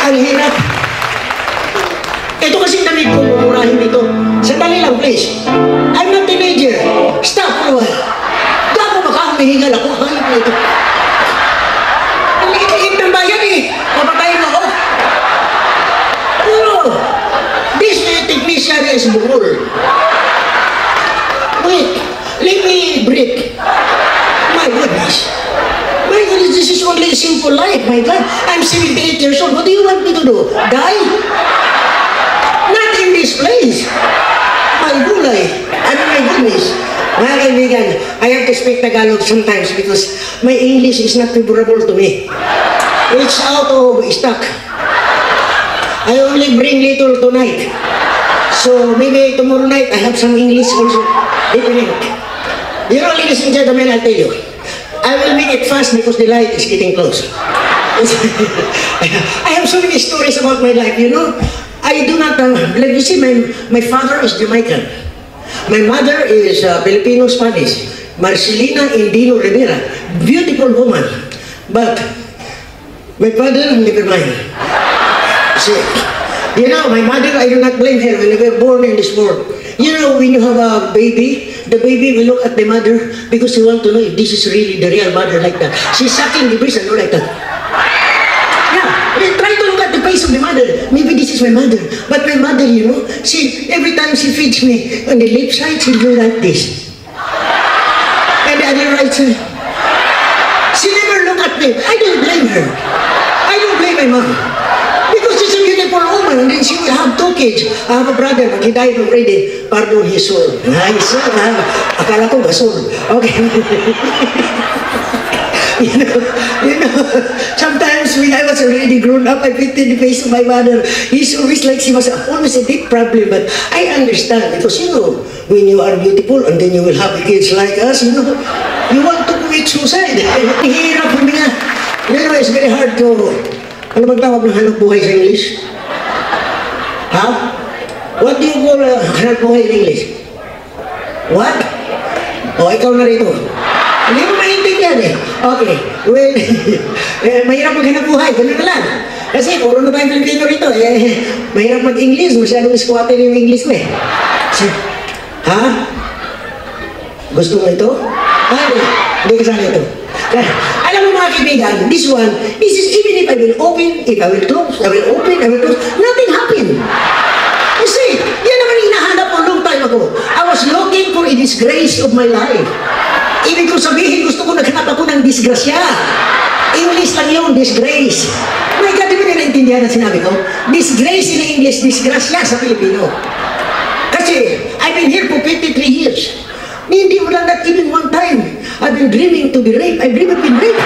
Ang hirap. Ito kasi damit ko, mumurahin dito. Sandali lang, please. I'm not teenager. Stop for a while. Gago baka humihingal ako. Hayop na ito. Ang liit-liit ng bayan eh. Papatayin ako. No. This technician is bukol. Wait. Let me breathe. My goodness. My goodness, this is only a simple life, my God. I'm 78 years old. What do you want me to do? Die? Not in this place. My gulay. I mean, my goodness. Mga kaibigan, I have to speak Tagalog sometimes because my English is not favorable to me. It's out of stock. I only bring little tonight. So maybe tomorrow night I have some English also. You know, ladies and gentlemen, I'll tell you. I will make it fast because the light is getting close. I have so many stories about my life, you know. I do not, like you see, my father is Jamaican. My mother is Filipino-Spanish. Marcelina Indino Rivera. Beautiful woman. But my father, never mind. See, you know, my mother, I do not blame her when we were born in this world. You know, when you have a baby, the baby will look at the mother because he want to know if this is really the real mother like that. She's sucking the breast and all like that. Yeah, they try to look at the face of the mother. Maybe this is my mother. But my mother, you know, she, every time she feeds me on the left side, she'll do like this. And the other right side. She never look at me. I don't blame her. I don't blame my mom. Because she's a beautiful woman and then she will have 2 kids. I have a brother, but he died already. Pardon his soul. Nice, akala ko gasol. Okay. you know, sometimes when I was already grown up, I looked in the face of my mother. He's always like she was always a big problem, but I understand because, you know, when you are beautiful and then you will have kids like us, you know, you want to commit suicide. Hirap nga. You know, it's very hard to, ano bang tawag ng hanap buhay sa English? Ha? What do you call hanap buhay in English? What? O, ikaw na rito. Hindi mo maintindihan eh. Okay. Well, mahirap maghanap buhay. Ganun na lang. Kasi puro na tayong Pilipino rito. Mahirap mag-English. Masyadong squatter yung English ko eh. Ha? Gusto mo ito? Hindi kasama ito. Alam mo mga kaibigan, this one, this is even if I will open, if I will close, I will open, I will close, nothing happened. You see, yan naman hinahanap ko long time ago. I was looking for a disgrace of my life. Ibig ko sabihin, gusto ko naghanap ako ng disgrasya. English lang yung disgrace. My God, di ba nila na sinabi ko? Disgrace in English, disgrasya sa Pilipino. Kasi, I've been here for 53 years. Hindi mo lang not even one time. I've been dreaming to be raped. I've never been raped.